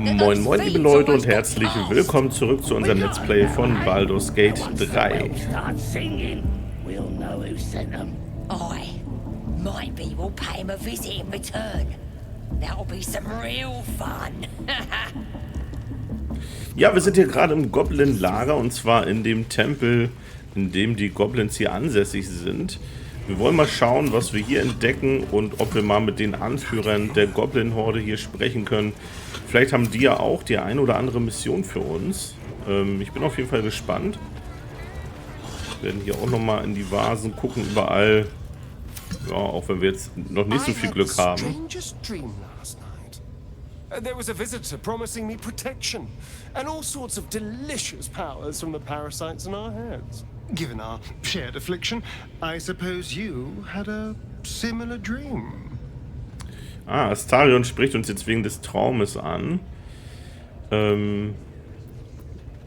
Moin moin liebe Leute und herzlich willkommen zurück zu unserem Let's Play von Baldurs Gate 3. Ja, wir sind hier gerade im Goblin-Lager und zwar in dem Tempel, in dem die Goblins hier ansässig sind. Wir wollen mal schauen, was wir hier entdecken und ob wir mal mit den Anführern der Goblin-Horde hier sprechen können. Vielleicht haben die ja auch die eine oder andere Mission für uns. Ich bin auf jeden Fall gespannt. Wir werden hier auch nochmal in die Vasen gucken, überall. Ja, auch wenn wir jetzt noch nicht so viel Glück haben. There was a visitor promising me protection and all sorts of delicious powers from the parasites in our heads. Given our shared affliction, I suppose you had a similar dream. Ah, Astarion spricht uns jetzt wegen des Traumes an.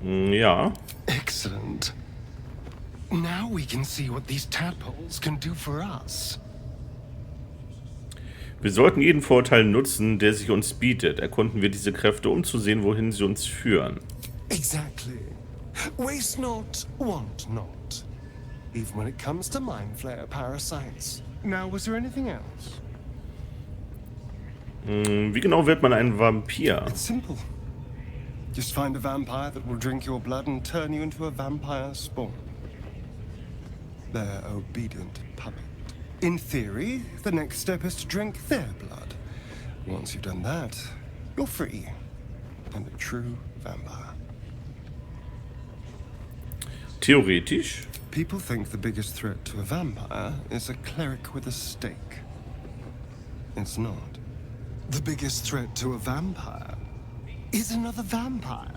Ja. Excellent. Now we can see what these tadpoles can do for us. Wir sollten jeden Vorteil nutzen, der sich uns bietet. Erkunden wir diese Kräfte, um zu sehen, wohin sie uns führen. Exactly. Waste not, want not. Even when it comes to mind flayer parasites. Now, was there anything else? Wie genau wird man ein Vampir? It's simple. Just find a vampire that will drink your blood and turn you into a vampire spawn. Their obedient puppet. In theory, the next step is to drink their blood. Once you've done that, you're free. And a true vampire. Theoretisch? People think the biggest threat to a vampire is a cleric with a stake. It's not. The biggest threat to a vampire is another vampire.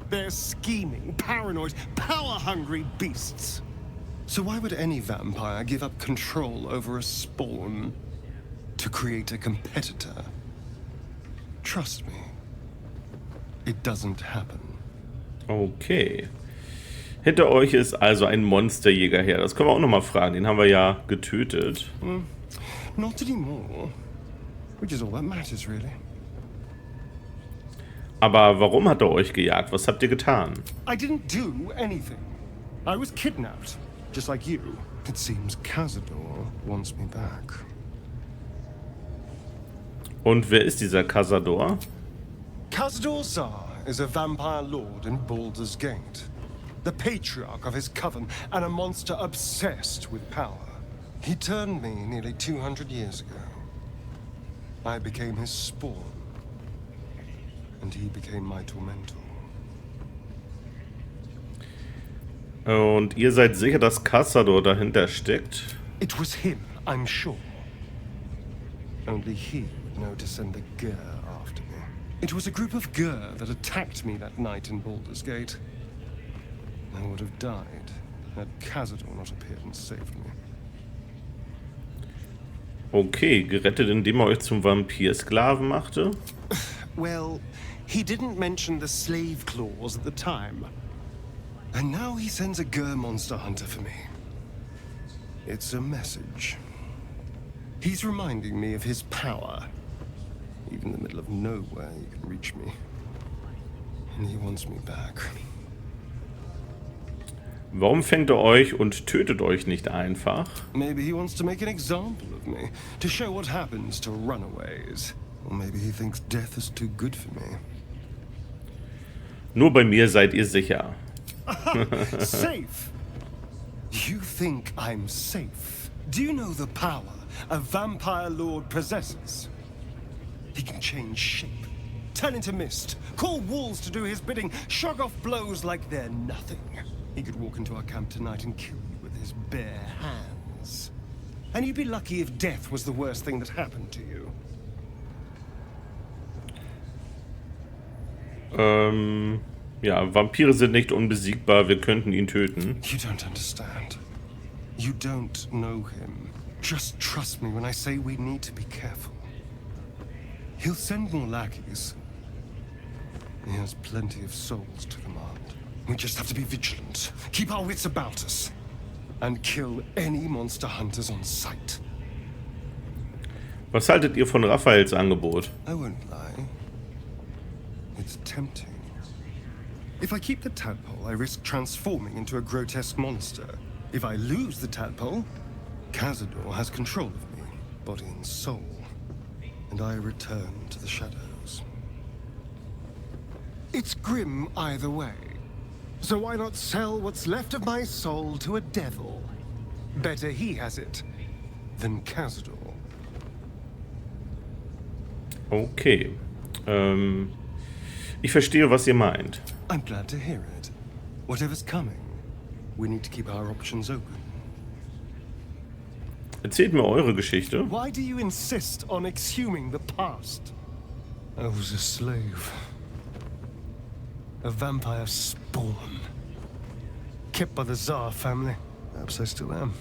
They're scheming, paranoid, power-hungry beasts. So why would any vampire give up control over a spawn to create a competitor? Trust me, it doesn't happen. Okay. Hinter euch ist also ein Monsterjäger her. Das können wir auch nochmal fragen. Den haben wir ja getötet. Not anymore. Which is all that matters, really. Aber warum hat er euch gejagt? Was habt ihr getan? I didn't do anything. I was kidnapped. Just like you. It seems Cazador wants me back. Und wer ist dieser Cazador? Cazador Zar is a vampire lord in Baldurs Gate. The patriarch of his coven and a monster obsessed with power. He turned me nearly 200 years ago. I became his spawn. And he became my tormentor. Und ihr seid sicher, dass Cazador dahinter steckt? It was him, I'm sure. Only he would know to send the Gur after me. It was a group of Gur that attacked me that night in Baldur's Gate. I would have died had Cazador not appeared and saved me. Okay, gerettet, indem er euch zum Vampirsklaven machte? Well, he didn't mention the slave clause at the time. And now he sends a Gur monster hunter for me. It's a message. He's reminding me of his power. Even in the middle of nowhere, you can reach me. And he wants me back. Warum fängt er euch und tötet euch nicht einfach? Maybe he wants to make an example of me, to show what happens to runaways. Or maybe he thinks death is too good for me. Nur bei mir seid ihr sicher. Safe? You think I'm safe? Do you know the power a vampire lord possesses? He can change shape, turn into mist, call walls to do his bidding, shrug off blows like they're nothing. He could walk into our camp tonight and kill you with his bare hands. And you'd be lucky if death was the worst thing that happened to you. Ja, Vampire sind nicht unbesiegbar, wir könnten ihn töten. You don't understand. You don't know him. Just trust me when I say we need to be careful. He'll send more lackeys. He has plenty of souls to command. We just have to be vigilant, keep our wits about us, and kill any monster hunters on sight. Was haltet ihr von Raphaels Angebot? I won't lie. It's tempting. If I keep the tadpole, I risk transforming into a grotesque monster. If I lose the tadpole, Cazador has control of me, body and soul, and I return to the shadows. It's grim either way. So why not sell what's left of my soul to a devil? Better he has it than Cazador. Okay. Ich verstehe, was ihr meint. I'm glad to hear it. Whatever's coming, we need to keep our options open. Erzählt mir eure Geschichte. Why do you insist on exhuming the past? I was a slave. A vampire spawn. Kept by the Tsar family. Perhaps I still am.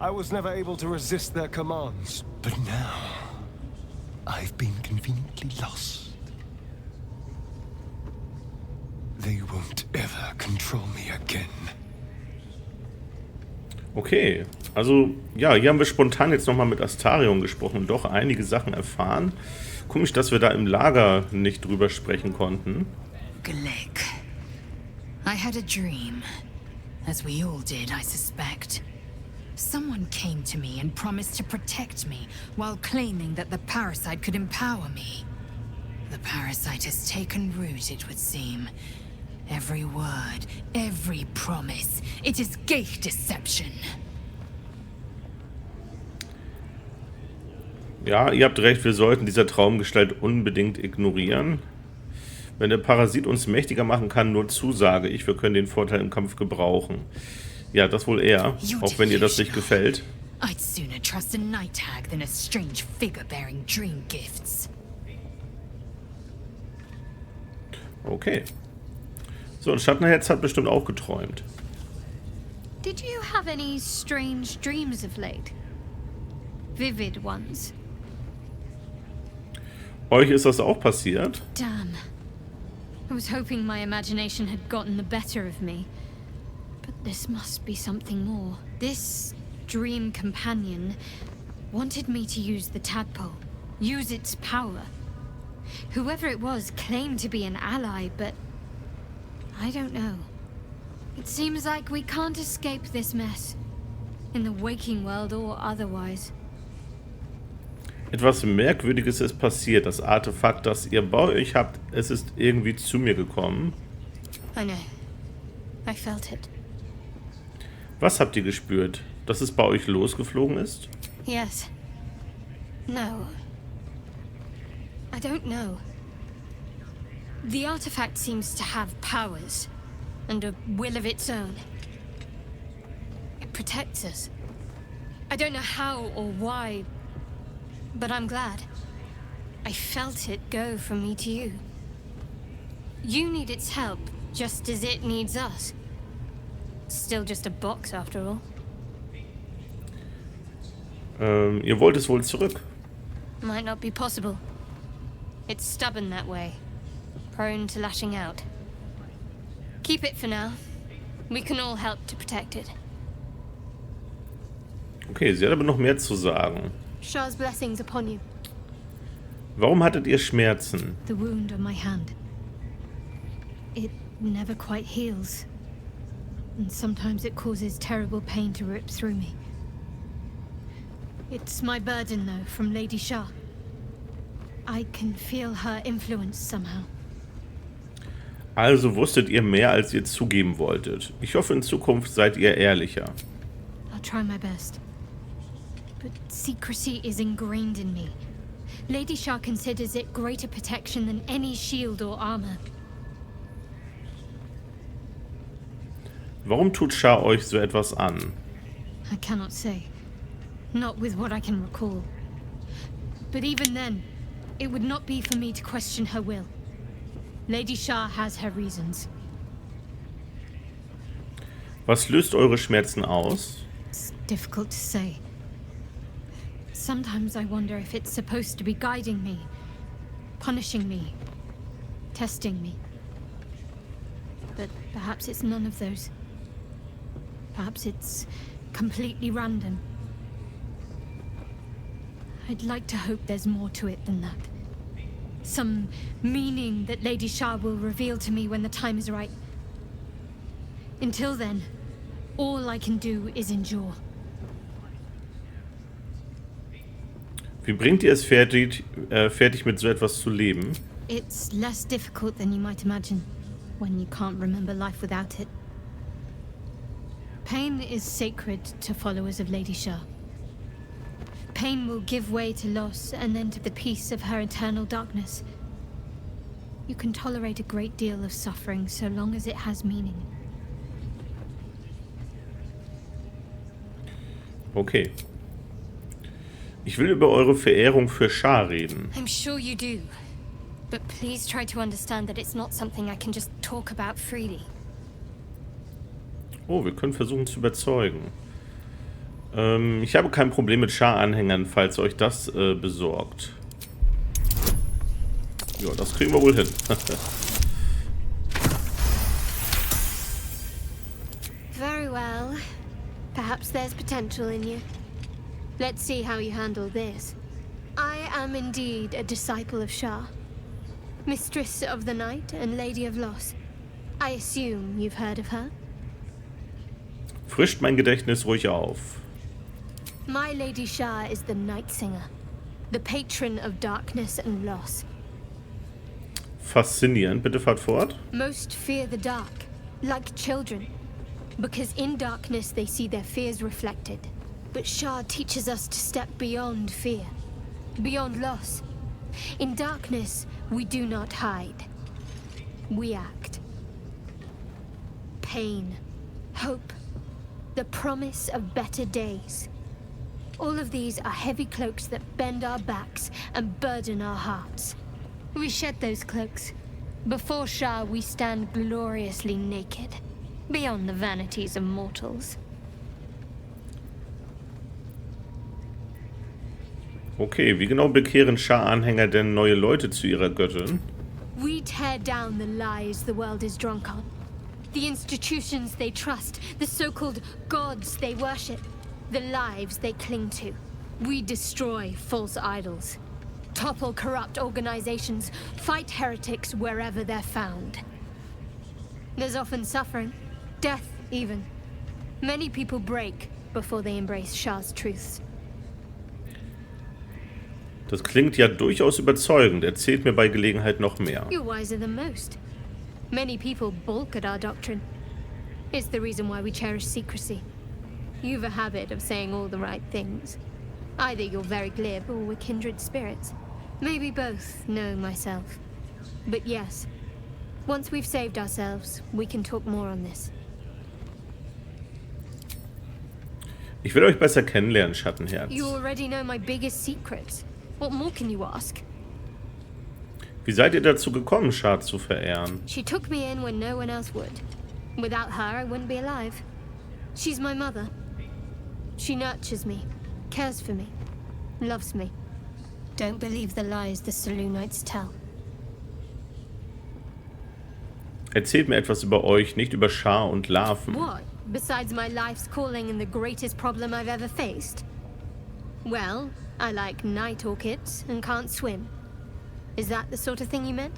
I was never able to resist their commands. But now, I've been conveniently lost. They won't ever control me again. Okay, also ja, hier haben wir spontan jetzt nochmal mit Astarion gesprochen und doch einige Sachen erfahren. Komisch, dass wir da im Lager nicht drüber sprechen konnten. Glick. I had a dream, as we all did, I suspect. Someone came to me and promised to protect me while claiming that the parasite could empower me. The parasite has taken root, it would seem. Every word, every promise, it is gate deception. Ja, ihr habt recht, wir sollten dieser Traumgestalt unbedingt ignorieren. Wenn der Parasit uns mächtiger machen kann, nur Zusage ich, wir können den Vorteil im Kampf gebrauchen. Ja, das wohl eher, auch wenn ihr das nicht gefällt. I'd sooner trust a night hag than a strange figure bearing dream gifts. Okay. So, und Schattenherz hat bestimmt auch geträumt. Did you have any strange dreams of late? Vivid ones? Euch ist das auch passiert? Damn. I was hoping my imagination had gotten the better of me. But this must be something more. This dream companion wanted me to use the tadpole, use its power. Whoever it was claimed to be an ally, but I don't know. It seems like we can't escape this mess, in the waking world or otherwise. Etwas Merkwürdiges ist passiert. Das Artefakt, das ihr bei euch habt, es ist irgendwie zu mir gekommen. I know. I felt it. Was habt ihr gespürt? Dass es bei euch losgeflogen ist? Yes. No. I don't know. The artifact seems to have powers, and a will of its own. It protects us. I don't know how or why, but I'm glad. I felt it go from me to you. You need its help, just as it needs us. Still just a box, after all. Ihr wollt es wohl zurück. Might not be possible. It's stubborn that way. Prone to lashing out. Keep it for now. We can all help to protect it. Okay, sie hat aber noch mehr zu sagen. Shah's blessings upon you. Warum hattet ihr Schmerzen? The wound on my hand. It never quite heals. And sometimes it causes terrible pain to rip through me. It's my burden, though, from Lady Shah. I can feel her influence somehow. Also wusstet ihr mehr, als ihr zugeben wolltet. Ich hoffe, in Zukunft seid ihr ehrlicher. I'll try my best. But secrecy is ingrained in me. Lady Shah considers it greater protection than any shield or armor. Warum tut Shah euch so etwas an? I cannot say. Not with what I can recall. But even then, it would not be for me to question her will. Lady Shah has her reasons. Was löst eure Schmerzen aus? It's difficult to say. Sometimes I wonder if it's supposed to be guiding me, punishing me, testing me. But perhaps it's none of those. Perhaps it's completely random. I'd like to hope there's more to it than that. Some meaning that Lady Shah will reveal to me when the time is right. Until then, all I can do is endure. Wie bringt ihr es fertig mit so etwas zu leben? It's less difficult than you might imagine when you can't remember life without it. Pain is sacred to followers of Lady Shah. Pain will give way to loss and then to the peace of her eternal darkness. You can tolerate a great deal of suffering so long as it has meaning. Okay. Ich will über eure Verehrung für Shah reden. I'm sure you do. But please try to understand that it's not something I can just talk about freely. Oh, wir können versuchen zu überzeugen. Ich habe kein Problem mit Shah-Anhängern, falls euch das besorgt. Ja, das kriegen wir wohl hin. Very well. Perhaps there's potential in you. Let's see how you handle this. I am indeed a disciple of Shah, Mistress of the Night and Lady of Loss. I assume you've heard of her? Frischt mein Gedächtnis ruhig auf. My Lady Shah is the Night Singer, the patron of darkness and loss. Faszinierend, bitte fahrt fort. Most fear the dark, like children, because in darkness they see their fears reflected. But Shah teaches us to step beyond fear, beyond loss. In darkness, we do not hide. We act. Pain, hope, the promise of better days. All of these are heavy cloaks that bend our backs and burden our hearts. We shed those cloaks. Before Shah, we stand gloriously naked, beyond the vanities of mortals. Okay, wie genau bekehren Shah-Anhänger denn neue Leute zu ihrer Göttin? We tear down the lies the world is drunk on. The institutions they trust, the so-called gods they worship, the lives they cling to. We destroy false idols, topple corrupt organizations, fight heretics wherever they're found. There's often suffering, death even. Many people break before they embrace Shah's truths. Das klingt ja durchaus überzeugend. Erzählt mir bei Gelegenheit noch mehr. You're wiser than most. Many people balk at our doctrine. It's the reason why we cherish secrecy. You've a habit of saying all the right things. Either you're very glib or we're kindred spirits. Maybe both, know myself. But yes, once we've saved ourselves, we can talk more on this. Ich will euch besser kennenlernen, Schattenherz. You already know my biggest secrets. What more can you ask? Wie seid ihr dazu gekommen, Shah zu verehren? She took me in when no one else would. Without her, I wouldn't be alive. She's my mother. She nurtures me, cares for me, loves me. Don't believe the lies the Selûnites tell. Erzählt mir etwas über euch, nicht über Shah und Larven. What? Besides my life's calling and the greatest problem I've ever faced? Well, I like night orchids and can't swim. Is that the sort of thing you meant?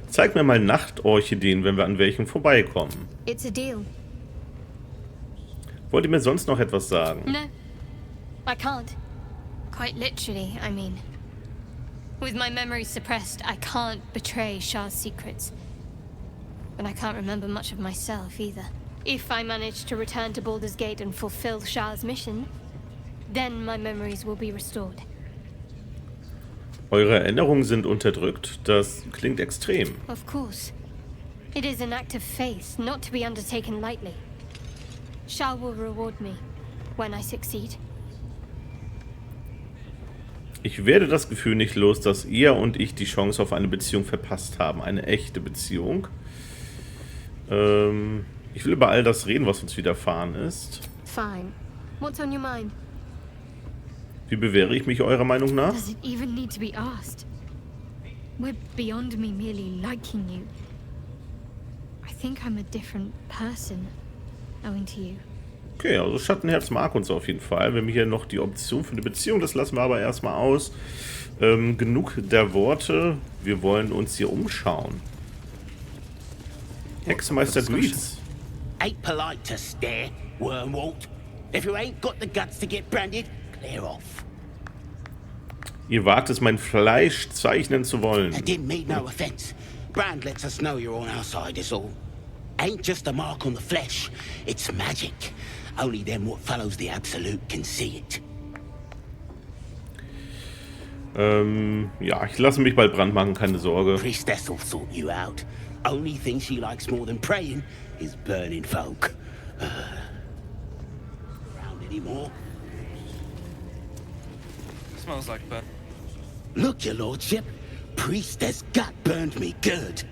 Zeig mir mal Nachtorchideen, wenn wir an welchen vorbeikommen. It's a deal. Wollt ihr mir sonst noch etwas sagen? No, I can't. Quite literally, I mean. With my memory suppressed, I can't betray Shah's secrets. But I can't remember much of myself either. If I manage to return to Baldur's Gate and fulfill Shah's mission, then my memories will be restored. Eure Erinnerungen sind unterdrückt? Das klingt extrem. Of course. It is an act of faith, not to be undertaken lightly. Shah will reward me when I succeed. Ich werde das Gefühl nicht los, dass ihr und ich die Chance auf eine Beziehung verpasst haben. Eine echte Beziehung. Ich will über all das reden, was uns widerfahren ist. Fine. What's on your mind? Wie bewähre ich mich eurer Meinung nach? Does it even need to be asked? We're beyond me merely liking you. I think I'm a different person, owing to you. Okay, also Schattenherz mag uns auf jeden Fall. Wir haben hier noch die Option für eine Beziehung, das lassen wir aber erstmal aus. Genug der Worte, wir wollen uns hier umschauen. Hexenmeister Greets. Ain't polite to stare, Wormwalt. If you ain't got the guts to get branded, clear off. Ihr wagt es, mein Fleisch zeichnen zu wollen. I didn't mean no offense. Brand lets us know you're on our side, is all. Ain't just a mark on the flesh, it's magic. Only them what follows the absolute can see it. Ja, ich lasse mich bald brandmarken, keine Sorge. Priestess will sort you out. Only thing she likes more than praying is burning folk. Around anymore? Smells like burn. Look, your lordship. Priestess Gutt burned me good.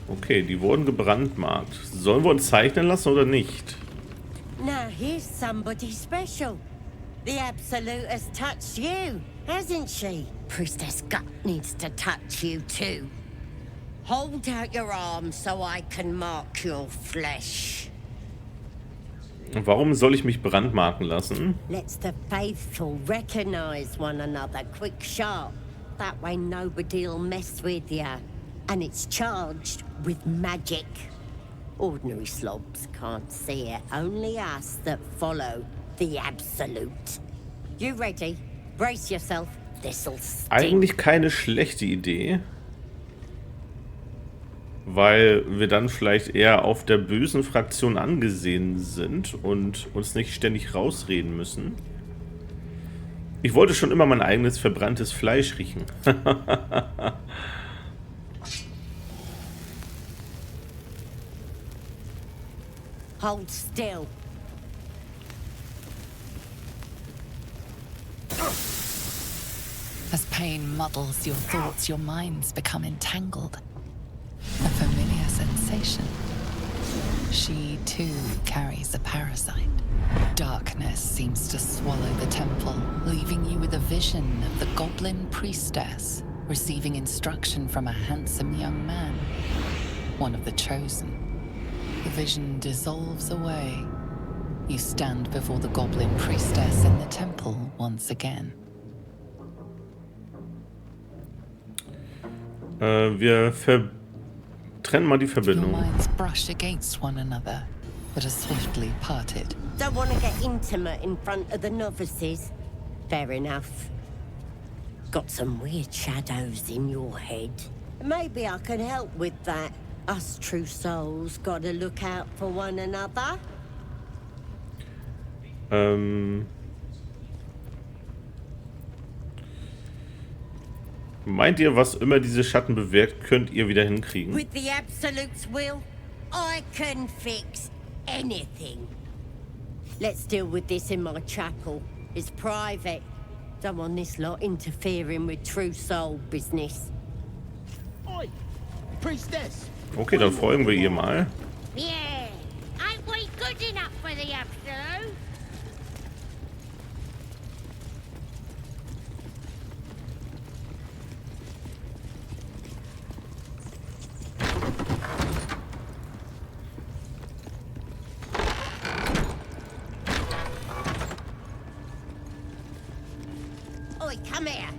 Okay, die wurden gebrandmarkt. Sollen wir uns zeichnen lassen oder nicht? Now here's somebody special. The Absolute has touched you, hasn't she? Priestess Gutt needs to touch you too. Hold out your arms so I can mark your flesh. Warum soll ich mich brandmarken lassen? Let's the faithful recognize one another quick sharp. That way nobody'll mess with ya. And it's charged with magic. Ordinary slobs can't see it. Only us that follow the Absolute. You ready? Brace yourself. This'll sting. Eigentlich keine schlechte Idee. Weil wir dann vielleicht eher auf der bösen Fraktion angesehen sind und uns nicht ständig rausreden müssen. Ich wollte schon immer mein eigenes verbranntes Fleisch riechen. Hold still. As pain muddles your thoughts, your minds become entangled. A familiar sensation. She too carries a parasite. Darkness seems to swallow the temple, leaving you with a vision of the goblin priestess receiving instruction from a handsome young man, one of the chosen. The vision dissolves away. You stand before the goblin priestess in the temple once again. Wir trennen mal die Your Verbindung. minds brush against one another, but are swiftly parted. Don't want to get intimate in front of the novices. Fair enough. Got some weird shadows in your head. Maybe I can help with that. Us true souls gotta look out for one another. Meint ihr, was immer diese Schatten bewirkt, könnt ihr wieder hinkriegen? With the Absolute's will, I can fix anything. Let's deal with this in my chapel. It's private. Don't want this lot interfering with true soul business. Oi, priestess. Okay, dann folgen wir ihr mal. Yeah, ain't we good enough for the Absolute? Oi, come here.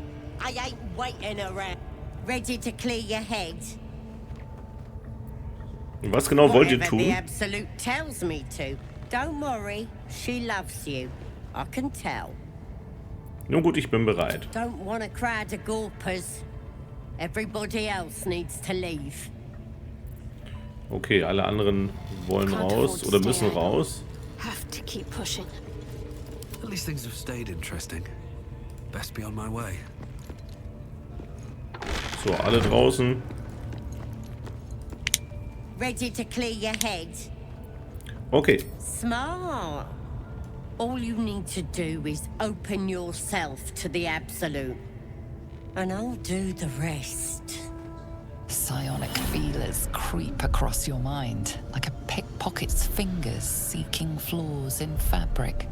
I ain't waiting around. Ready to clear your head? Was genau wollt ihr Whatever the tun? Absolute tells me to. Don't worry, she loves you. I can tell. Nun gut, ich bin bereit. Don't want a crowd of gawpers. Everybody else needs to leave. Okay, alle anderen wollen raus oder müssen raus. Have to keep pushing. At least things have stayed interesting. Best be on my way. So, alle draußen. Ready to clear your head? Okay, Smart. All you need to do is open yourself to the Absolute. And I'll do the rest. Psionic feelers creep across your mind, like a pickpocket's fingers seeking flaws in fabric.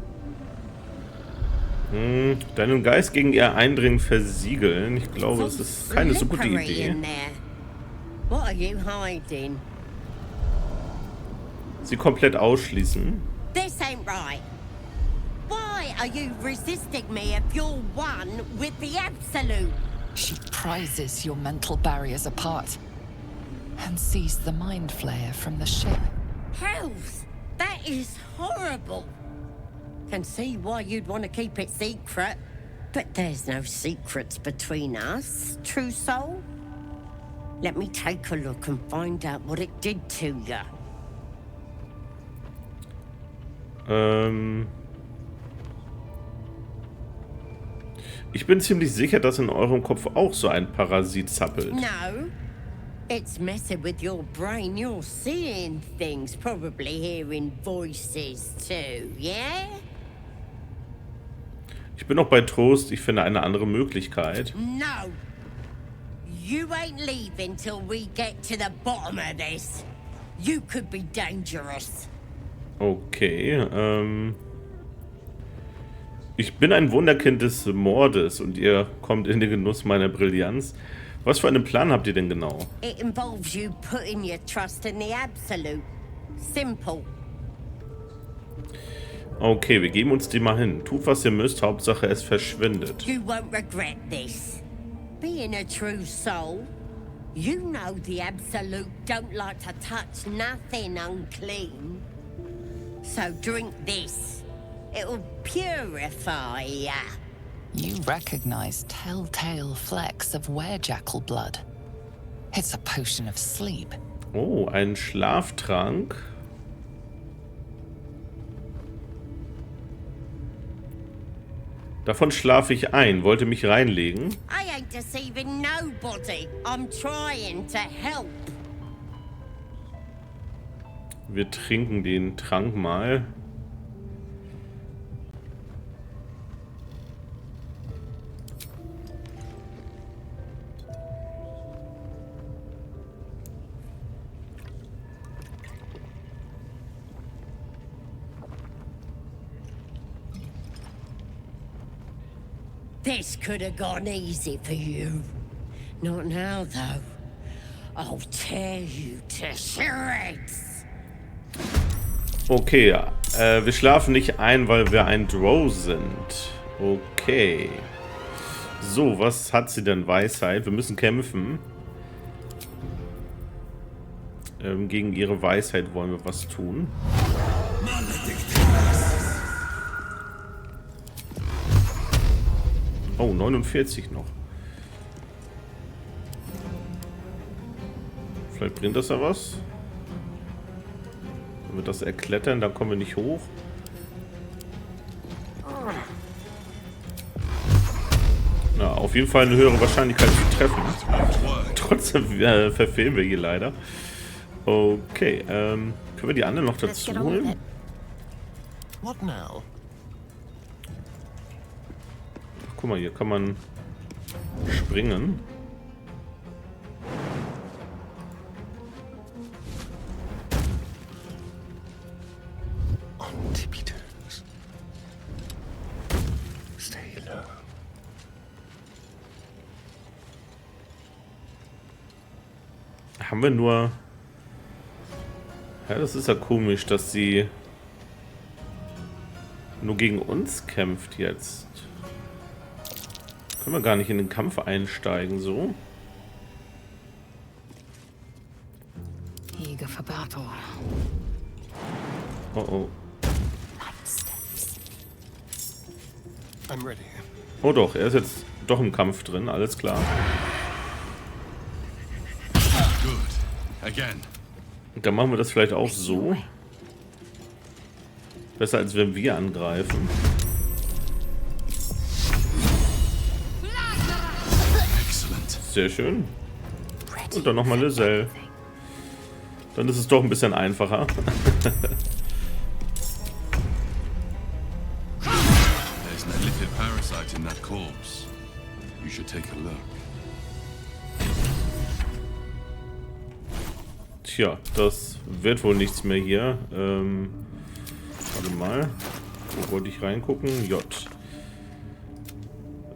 Deinen Geist gegen ihr Eindringen versiegeln. Ich glaube, das ist keine so gute Slippery Idee. in there. What are you hiding? sie komplett ausschließen. This ain't right. Why are you resisting me if you're one with the absolute? She prizes your mental barriers apart and sees the mind flare from the ship. Hells, that is horrible. Can see why you'd want to keep it secret. But there's no secrets between us, true soul. Let me take a look and find out what it did to you. Ich bin ziemlich sicher, dass in eurem Kopf auch so ein Parasit zappelt. No. It's messing with your brain. You're seeing things, probably hearing voices too, yeah? Ich bin noch bei Trost, ich finde eine andere Möglichkeit. No. You ain't leaving till we get to the bottom of this. You could be dangerous. Okay, ich bin ein Wunderkind des Mordes und ihr kommt in den Genuss meiner Brillanz. Was für einen Plan habt ihr denn genau? It involves you putting your trust in the absolute. Simple. Okay, wir geben uns die mal hin. Tut, was ihr müsst, Hauptsache es verschwindet. You won't regret this. Being a true soul, you know the absolute don't like to touch nothing unclean. So drink this. It'll purify ya. You recognize telltale flecks of werejackal blood. It's a potion of sleep. Oh, ein Schlaftrank. Davon schlafe ich ein. Wollte mich reinlegen. I ain't deceiving nobody. I'm trying to help. Wir trinken den Trank mal. This could have gone easy for you. Not now, though. I'll tear you to shreds. Okay, wir schlafen nicht ein, weil wir ein Drow sind. Okay. So, was hat sie denn? Weisheit. Wir müssen kämpfen. Gegen ihre Weisheit wollen wir was tun. Oh, 49 noch. Vielleicht bringt das ja was. Wenn wir das erklettern, dann kommen wir nicht hoch. Na, auf jeden Fall eine höhere Wahrscheinlichkeit zu treffen. Trotzdem verfehlen wir hier leider. Okay, können wir die anderen noch dazu holen? What now? Guck mal, hier kann man springen. On tippy toes. Stay low. Haben wir nur... Ja, das ist ja komisch, dass sie nur gegen uns kämpft jetzt. Können wir gar nicht in den Kampf einsteigen, so? Eager for battle. Oh oh. I'm ready. Oh doch, er ist jetzt doch im Kampf drin, alles klar. Good. Again. Dann machen wir das vielleicht auch so. Besser als wenn wir angreifen. Sehr schön. Und dann nochmal Lizelle. Dann ist es doch ein bisschen einfacher. There's an illicit parasite in that corpse. You should take a look. Tja, das wird wohl nichts mehr hier. Warte mal. Wo wollte ich reingucken? J.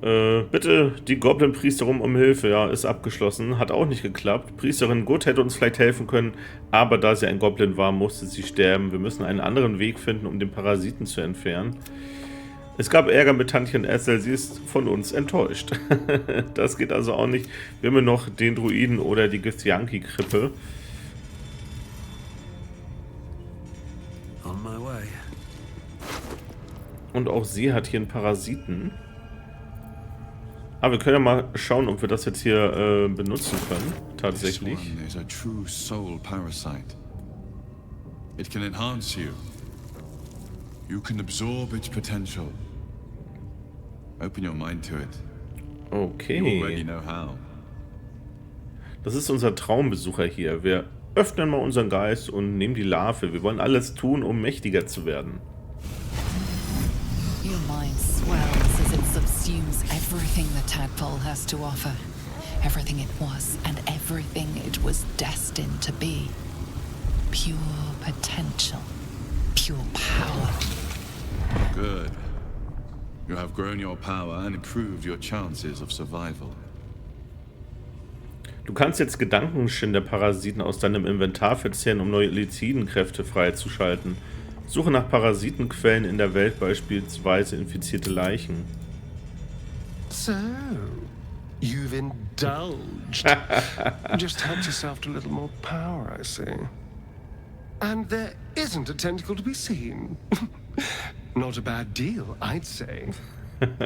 Bitte die Goblinpriesterin um Hilfe. Ja, ist abgeschlossen. Hat auch nicht geklappt. Priesterin Gutt hätte uns vielleicht helfen können, aber da sie ein Goblin war, musste sie sterben. Wir müssen einen anderen Weg finden, um den Parasiten zu entfernen. Es gab Ärger mit Tantchen Essel. Sie ist von uns enttäuscht. Das geht also auch nicht. Wir haben noch den Druiden oder die Githyanki-Krippe. On my way. Und auch sie hat hier einen Parasiten. Aber wir können ja mal schauen, ob wir das jetzt hier benutzen können. Tatsächlich. This one is a true soul parasite. It can enhance you. You can absorb its potential. Open your mind to it. Okay. You already know how. Das ist unser Traumbesucher hier. Wir öffnen mal unseren Geist und nehmen die Larve. Wir wollen alles tun, um mächtiger zu werden. Your mind swells as it subsumes everything the tadpole has to offer. Everything it was and everything it was destined to be. Pure potential. Pure power. Good. You have grown your power and improved your chances of survival. Du kannst jetzt Gedankenschinder-Parasiten aus deinem Inventar verzehren, um neue Lizidenkräfte freizuschalten. Suche nach Parasitenquellen in der Welt, beispielsweise infizierte Leichen. So, you've indulged. Just helped yourself to a little more power, I see. And there isn't a tentacle to be seen. Not a bad deal, I'd say.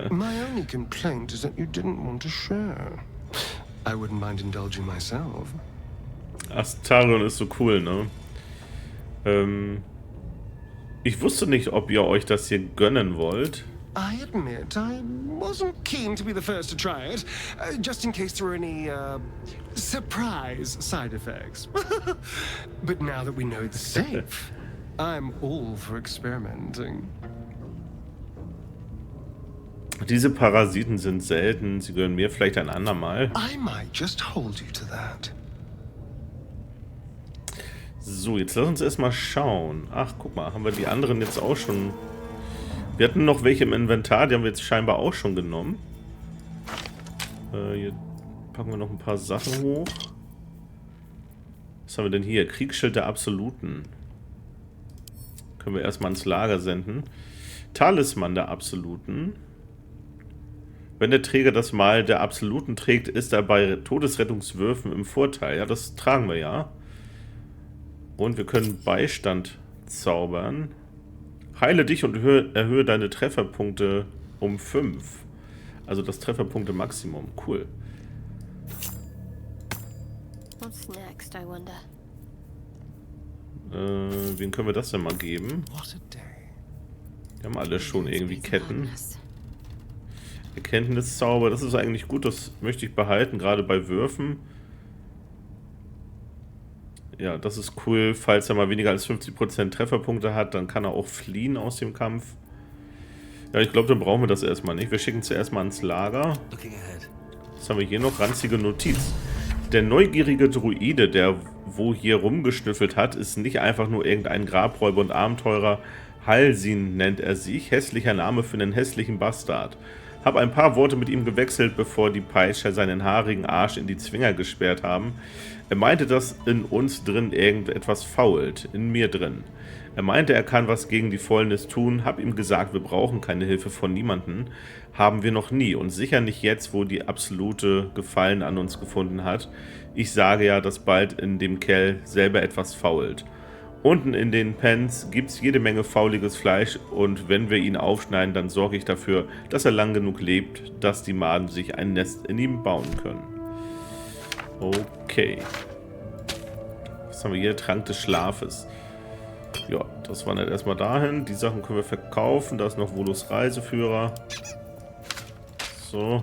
My only complaint is that you didn't want to share. I wouldn't mind indulging myself. Astarion ist so cool, ne? Ich wusste nicht, ob ihr euch das hier gönnen wollt. I admit, I wasn't keen to be the first to try it, just in case there were any, surprise side effects. But now that we know it's safe, I'm all for experimenting. Diese Parasiten sind selten, sie gehören mir vielleicht ein andermal. I might just hold you to that. So, jetzt lass uns erstmal schauen. Ach, guck mal, haben wir die anderen jetzt auch schon... Wir hatten noch welche im Inventar, die haben wir jetzt scheinbar auch schon genommen. Hier packen wir noch ein paar Sachen hoch. Was haben wir denn hier? Kriegsschild der Absoluten. Können wir erstmal ins Lager senden. Talisman der Absoluten. Wenn der Träger das Mal der Absoluten trägt, ist er bei Todesrettungswürfen im Vorteil. Ja, das tragen wir ja. Und wir können Beistand zaubern. Heile dich und erhöhe deine Trefferpunkte um 5. Also das Trefferpunkte-Maximum. Cool. What's next, I wonder? Wen können wir das denn mal geben? Die haben alle schon irgendwie Ketten. Erkenntniszauber, das ist eigentlich gut, das möchte ich behalten, gerade bei Würfen. Ja, das ist cool, falls er mal weniger als 50% Trefferpunkte hat, dann kann er auch fliehen aus dem Kampf. Ja, ich glaube, dann brauchen wir das erstmal nicht. Wir schicken zuerst mal ins Lager. Was haben wir hier noch? Ranzige Notiz. Der neugierige Druide, der wo hier rumgeschnüffelt hat, ist nicht einfach nur irgendein Grabräuber und Abenteurer. Halsin nennt er sich, hässlicher Name für einen hässlichen Bastard. Hab ein paar Worte mit ihm gewechselt, bevor die Peitscher seinen haarigen Arsch in die Zwinger gesperrt haben. Er meinte, dass in uns drin irgendetwas fault, in mir drin. Er meinte, er kann was gegen die Fäulnis tun, hab ihm gesagt, wir brauchen keine Hilfe von niemanden. Haben wir noch nie und sicher nicht jetzt, wo die absolute Gefallen an uns gefunden hat. Ich sage ja, dass bald in dem Kerl selber etwas fault. Unten in den Pens gibt's jede Menge fauliges Fleisch und wenn wir ihn aufschneiden, dann sorge ich dafür, dass er lang genug lebt, dass die Maden sich ein Nest in ihm bauen können. Okay. Was haben wir hier? Trank des Schlafes. Ja, das wandert erstmal dahin. Die Sachen können wir verkaufen. Da ist noch Volos Reiseführer. So.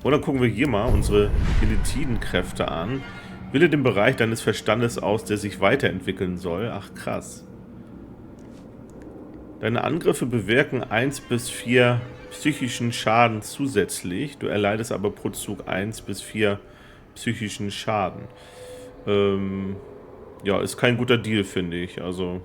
Und dann gucken wir hier mal unsere Elitidenkräfte an. Wähle den Bereich deines Verstandes aus, der sich weiterentwickeln soll. Ach, krass. Deine Angriffe bewirken 1 bis 4 psychischen Schaden zusätzlich. Du erleidest aber pro Zug 1 bis 4 psychischen Schaden. Ja, ist kein guter Deal, finde ich. Also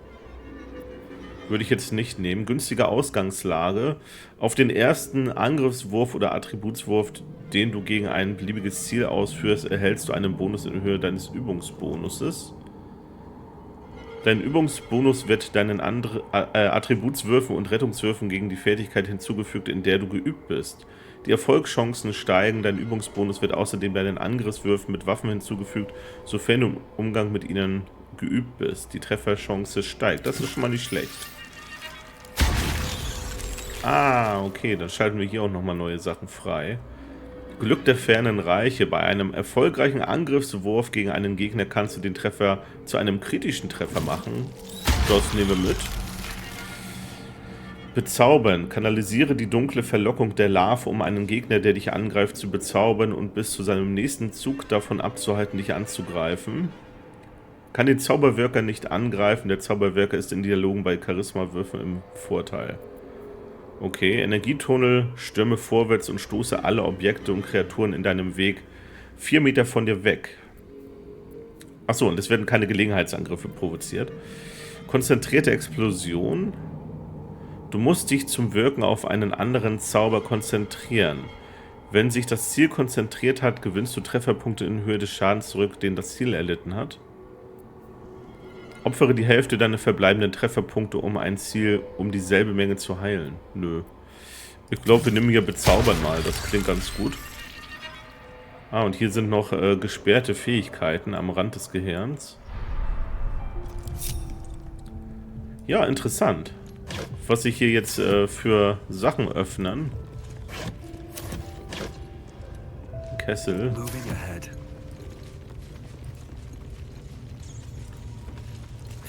Würde ich jetzt nicht nehmen. Günstige Ausgangslage. Auf den ersten Angriffswurf oder Attributswurf, den du gegen ein beliebiges Ziel ausführst, erhältst du einen Bonus in Höhe deines Übungsbonuses. Dein Übungsbonus wird deinen Attributswürfen und Rettungswürfen gegen die Fertigkeit hinzugefügt, in der du geübt bist. Die Erfolgschancen steigen, dein Übungsbonus wird außerdem deinen Angriffswürfen mit Waffen hinzugefügt, sofern du im Umgang mit ihnen geübt bist. Die Trefferchance steigt. Das ist schon mal nicht schlecht. Ah, okay, dann schalten wir hier auch nochmal neue Sachen frei. Glück der fernen Reiche. Bei einem erfolgreichen Angriffswurf gegen einen Gegner kannst du den Treffer zu einem kritischen Treffer machen. Das nehmen wir mit. Bezaubern. Kanalisiere die dunkle Verlockung der Larve, um einen Gegner, der dich angreift, zu bezaubern und bis zu seinem nächsten Zug davon abzuhalten, dich anzugreifen. Kann den Zauberwirker nicht angreifen. Der Zauberwirker ist in Dialogen bei Charisma-Würfen im Vorteil. Okay, Energietunnel, stürme vorwärts und stoße alle Objekte und Kreaturen in deinem Weg 4 Meter von dir weg. Achso, und es werden keine Gelegenheitsangriffe provoziert. Konzentrierte Explosion. Du musst dich zum Wirken auf einen anderen Zauber konzentrieren. Wenn sich das Ziel konzentriert hat, gewinnst du Trefferpunkte in Höhe des Schadens zurück, den das Ziel erlitten hat. Opfere die Hälfte deiner verbleibenden Trefferpunkte, um ein Ziel um dieselbe Menge zu heilen. Nö. Ich glaube, wir nehmen hier Bezaubern mal. Das klingt ganz gut. Ah, und hier sind noch gesperrte Fähigkeiten am Rand des Gehirns. Ja, interessant. Was sich hier jetzt für Sachen öffnen. Kessel.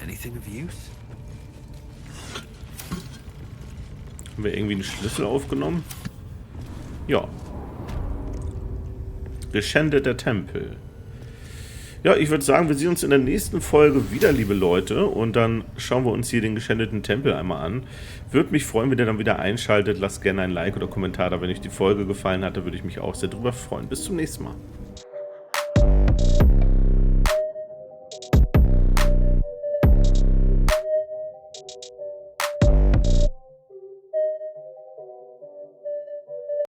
Anything of use? Haben wir irgendwie einen Schlüssel aufgenommen? Ja. Geschändeter Tempel. Ja, ich würde sagen, wir sehen uns in der nächsten Folge wieder, liebe Leute. Und dann schauen wir uns hier den geschändeten Tempel einmal an. Würde mich freuen, wenn ihr dann wieder einschaltet. Lasst gerne ein Like oder Kommentar da, wenn euch die Folge gefallen hat. Da würde ich mich auch sehr drüber freuen. Bis zum nächsten Mal.